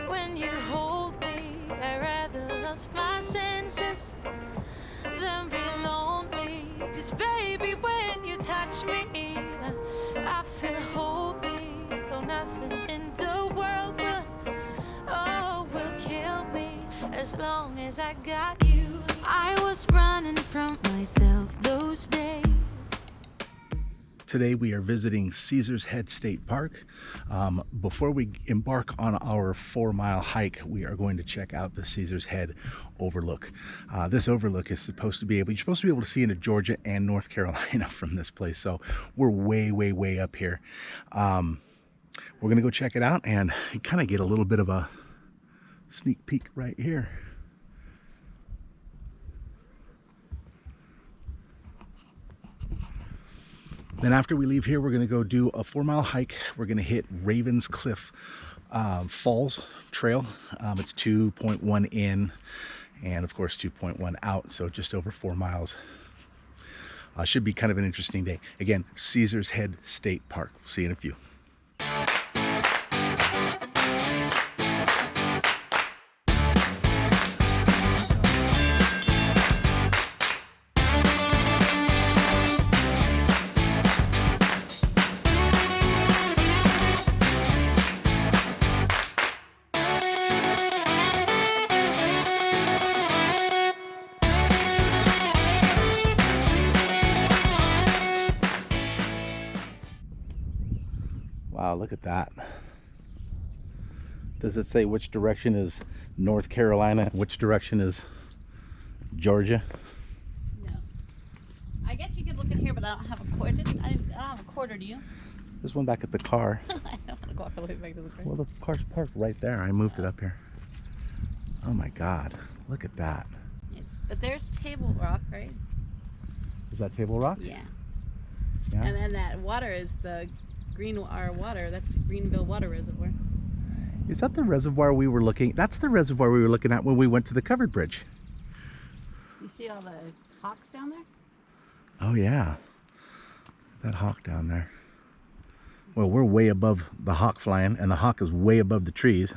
When you hold me, I rather lost my senses than be lonely. 'Cause baby, when you touch me, I feel holy. Oh, nothing in the world will kill me as long as I got you. I was running from myself those days. Today we are visiting Caesar's Head State Park. Before we embark on our 4-mile hike, we are going to check out the Caesar's Head Overlook. This overlook is supposed to be able, you're supposed to be able to see into Georgia and North Carolina from this place. So we're way up here. We're gonna go check it out and kind of get a little bit of a sneak peek right here. Then after we leave here, we're going to go do a 4-mile hike. We're going to hit Ravens Cliff Falls Trail. It's 2.1 in and of course 2.1 out, so just over 4 miles. Should be kind of an interesting day. Again, Caesar's Head State Park. We'll see you in a few. Wow, look at that. Does it say which direction is North Carolina, which direction is Georgia? No. I guess you could look in here, but I don't have a quarter. I don't have a quarter, do you? There's one back at the car. I don't want to walk all the way back to the car. Well, the car's parked right there. I moved it up here. Oh my God, look at that. But there's Table Rock, right? Is that Table Rock? Yeah. Yeah. And then that water is the Green water. That's Greenville Water Reservoir. Is that the reservoir we were looking? That's the reservoir we were looking at when we went to the covered bridge. You see all the hawks down there? Oh yeah, that hawk down there. Well, we're way above the hawk flying, and the hawk is way above the trees.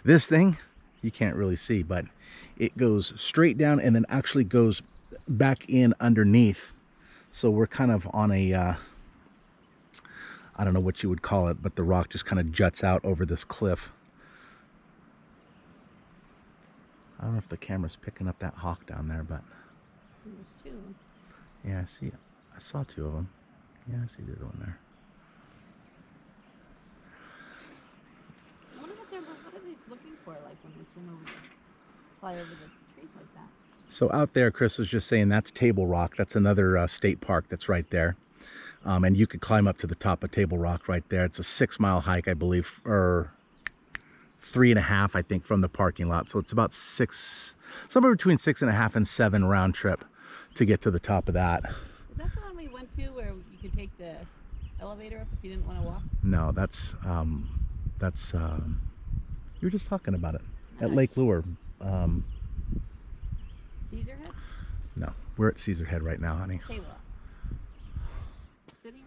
This thing, you can't really see, but it goes straight down and then actually goes back in underneath. So we're kind of on a, I don't know what you would call it, but the rock just kind of juts out over this cliff. I don't know if the camera's picking up that hawk down there, but There's two. yeah, I see it. I saw 2 of them. Yeah, I see the other one there. I wonder what are they looking for, like when they fly over the trees like that? So out there, Chris was just saying that's Table Rock. That's another state park that's right there. And you could climb up to the top of Table Rock right there. It's a 6-mile hike, I believe, or 3.5, I think, from the parking lot. So it's about somewhere between 6.5 and 7 round trip to get to the top of that. Is that the one we went to where you could take the elevator up if you didn't want to walk? No, that's you were just talking about it at Lake Lure. Caesar Head? No, we're at Caesar Head right now, honey. Table Rock. City?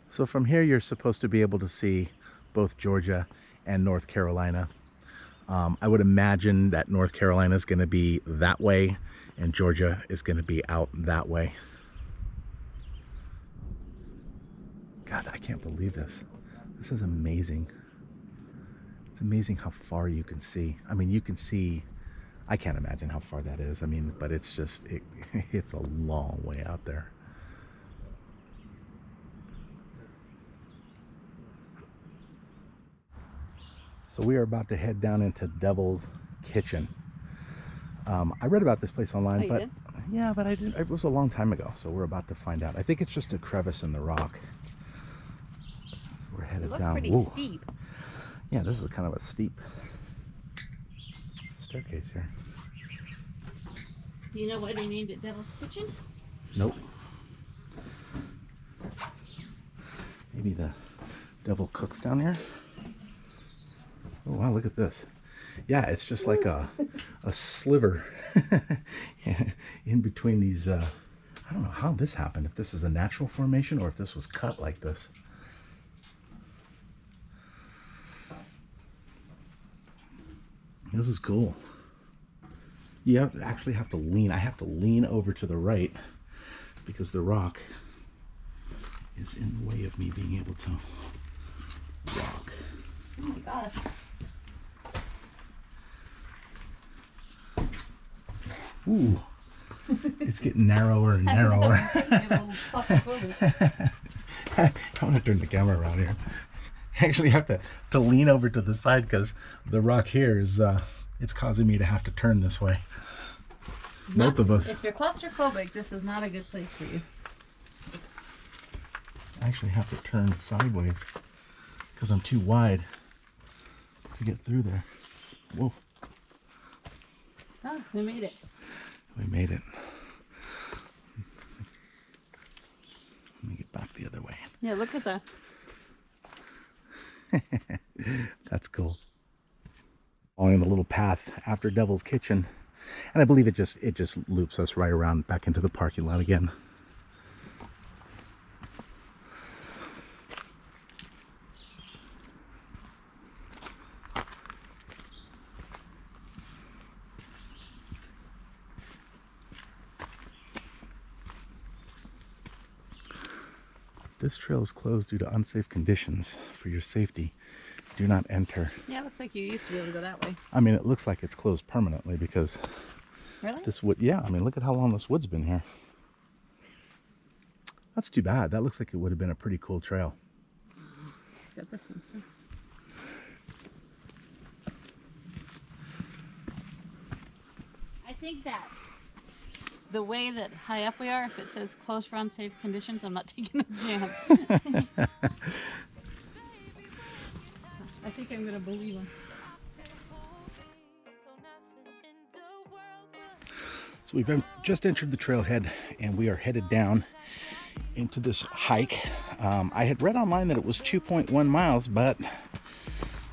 So from here, you're supposed to be able to see both Georgia and North Carolina. I would imagine that North Carolina is going to be that way and Georgia is going to be out that way. God, I can't believe this. This is amazing. It's amazing how far you can see. I mean, you can see, I can't imagine how far that is. I mean, but it's just, it's a long way out there. So we are about to head down into Devil's Kitchen. I read about this place online, but yeah, but I didn't. It was a long time ago, so we're about to find out. I think it's just a crevice in the rock. So we're headed down. It looks pretty steep. Yeah, this is kind of a steep staircase here. Do you know why they named it Devil's Kitchen? Nope. Maybe the devil cooks down here. Oh wow, look at this. Yeah, it's just like a sliver in between these I don't know how this happened, if this is a natural formation or if this was cut like this. This is cool. You actually have to lean. I have to lean over to the right because the rock is in the way of me being able to walk. Oh my gosh. Ooh, it's getting narrower and narrower. I want to turn the camera around here. I actually have to lean over to the side because the rock here is it's causing me to have to turn this way. Both of us. If you're claustrophobic, this is not a good place for you. I actually have to turn sideways because I'm too wide to get through there. Whoa. Oh, we made it. We made it. Let me get back the other way. Yeah, look at that. That's cool. Following the little path after Devil's Kitchen, and I believe it just loops us right around back into the parking lot again. This trail is closed due to unsafe conditions. For your safety, do not enter. Yeah, it looks like you used to be able to go that way. I mean, it looks like it's closed permanently because Really? this wood, yeah, I mean, look at how long this wood's been here. That's too bad. That looks like it would have been a pretty cool trail. It's got this one, too. I think that the way that high up we are, if it says closed for unsafe conditions, I'm not taking a chance. I think I'm going to believe him. So we've just entered the trailhead and we are headed down into this hike. I had read online that it was 2.1 miles, but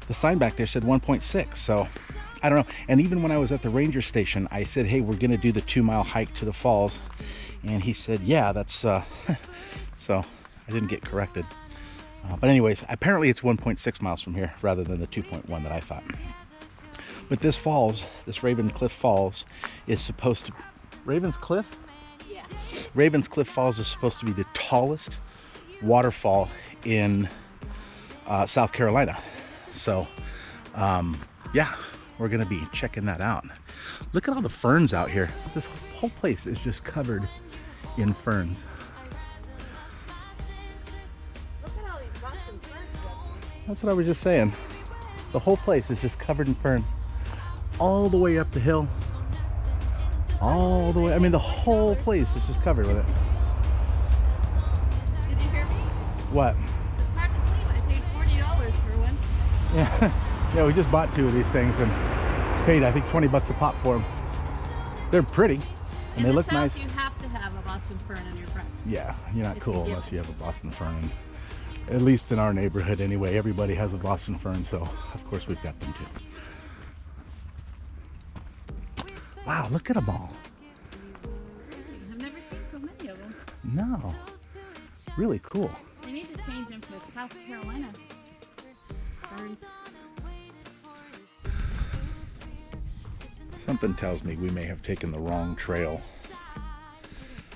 the sign back there said 1.6. So I don't know. And even when I was at the ranger station, I said, hey, we're going to do the 2-mile hike to the falls. And he said, yeah, that's, so I didn't get corrected. But anyways, apparently it's 1.6 miles from here rather than the 2.1 that I thought. But this falls, this Raven Cliff Falls is supposed to, Raven's Cliff? Yeah. Ravens Cliff Falls is supposed to be the tallest waterfall in South Carolina. So, yeah, we're gonna be checking that out. Look at all the ferns out here. This whole place is just covered in ferns. Look at all these rocks and ferns. That's what I was just saying. The whole place is just covered in ferns. All the way up the hill. All the way, I mean, the whole place is just covered with it. Did you hear me? What? It's hard to believe I paid $40 for one. Yeah, yeah, we just bought 2 of these things and paid, I think, 20 bucks a pop for them. They're pretty and they look nice. You have to have a Boston fern in your front. Yeah, you're not It's cool a given. unless you have a Boston fern. And at least in our neighborhood anyway, everybody has a Boston fern, so of course we've got them too. Wow, look at them all. I've never seen so many of them. No, really cool. They need to change them to South Carolina ferns. Something tells me we may have taken the wrong trail.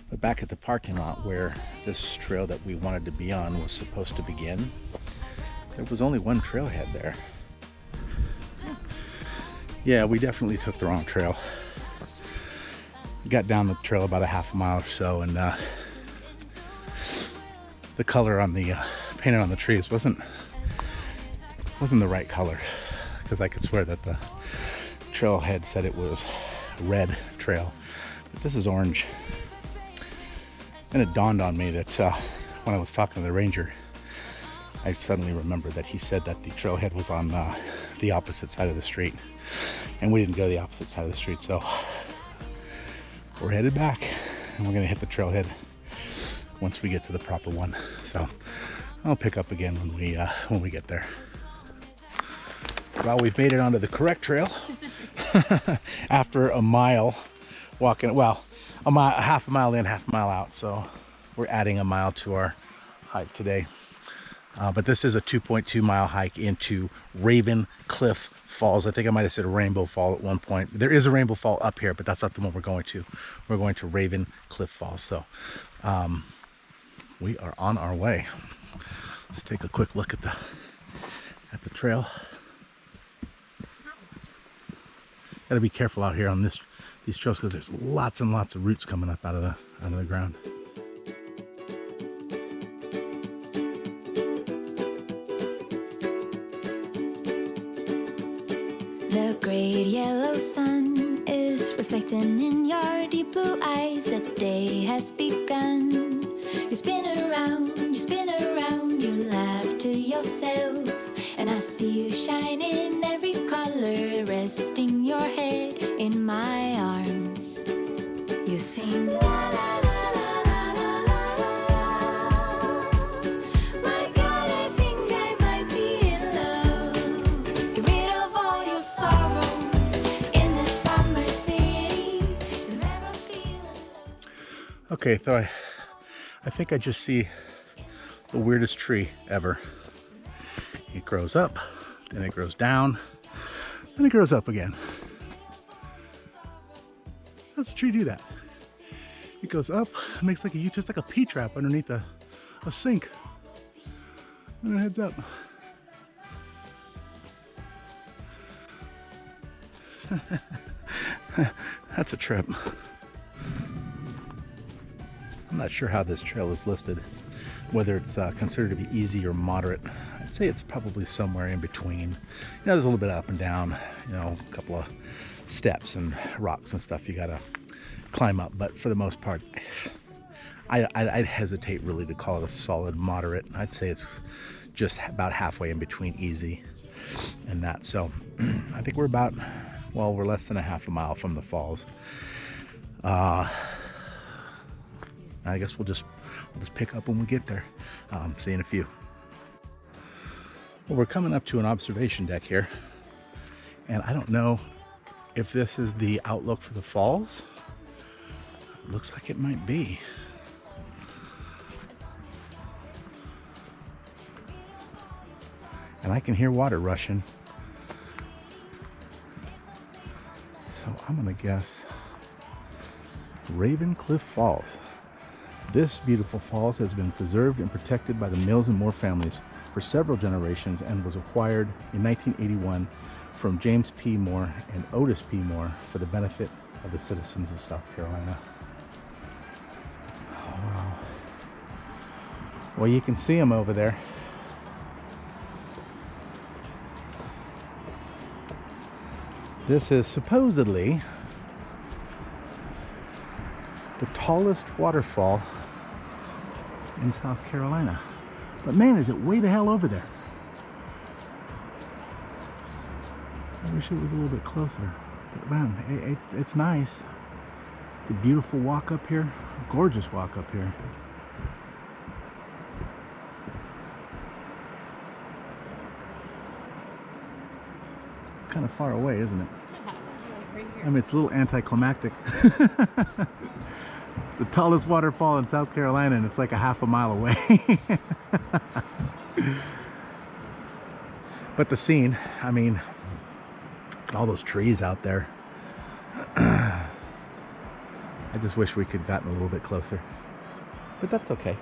But back at the parking lot where this trail that we wanted to be on was supposed to begin, there was only one trailhead there. Yeah, we definitely took the wrong trail. Got down the trail about a half a mile or so, and the color on the painted on the trees wasn't the right color, because I could swear that the trailhead said it was red trail, but this is orange. And it dawned on me that when I was talking to the ranger, I suddenly remembered that he said that the trailhead was on the opposite side of the street, and we didn't go the opposite side of the street, so we're headed back and we're gonna hit the trailhead once we get to the proper one. So I'll pick up again when we get there. Well, we've made it onto the correct trail after a mile walking, well, half a mile in, half a mile out. So we're adding a mile to our hike today. But this is a 2.2 mile hike into Raven Cliff Falls. I think I might have said Rainbow Fall at one point. There is a Rainbow Fall up here, but that's not the one we're going to. We're going to Raven Cliff Falls. So we are on our way. Let's take a quick look at the trail. Got to be careful out here on these trails because there's lots and lots of roots coming up out of the ground. The great yellow sun is reflecting in your deep blue eyes. The day has begun. You spin around, you laugh to yourself. And I see you shine in every color, resting your head in my arms. You sing la la la la la la la la. My God, I think I might be in love. Get rid of all your sorrows in the summer city. You'll never feel alone. Okay, so I think I just see the weirdest tree ever. It grows up, then it grows down, then it grows up again. How does a tree do that? It goes up, makes like a U-turn, it's like a P-trap underneath a sink. And it heads up. That's a trip. I'm not sure how this trail is listed, whether it's considered to be easy or moderate. I'd say it's probably somewhere in between. You know, there's a little bit up and down, you know, a couple of steps and rocks and stuff you gotta climb up, but for the most part, I'd hesitate really to call it a solid moderate. I'd say it's just about halfway in between easy and that. So I think we're about, well, we're less than a half a mile from the falls. I guess we'll just pick up when we get there. See you in a few. Well, we're coming up to an observation deck here, and I don't know if this is the outlook for the falls. It looks like it might be. And I can hear water rushing. So I'm gonna guess Raven Cliff Falls. This beautiful falls has been preserved and protected by the Mills and Moore families for several generations and was acquired in 1981 from James P. Moore and Otis P. Moore for the benefit of the citizens of South Carolina. Oh, wow. Well, you can see them over there. This is supposedly the tallest waterfall in South Carolina. But man, is it way the hell over there. I wish it was a little bit closer. But man, it's nice. It's a beautiful walk up here. A gorgeous walk up here. It's kind of far away, isn't it? I mean, it's a little anticlimactic. The tallest waterfall in South Carolina, and it's like a half a mile away. But the scene, I mean, all those trees out there. I just wish we could have gotten a little bit closer, but that's okay.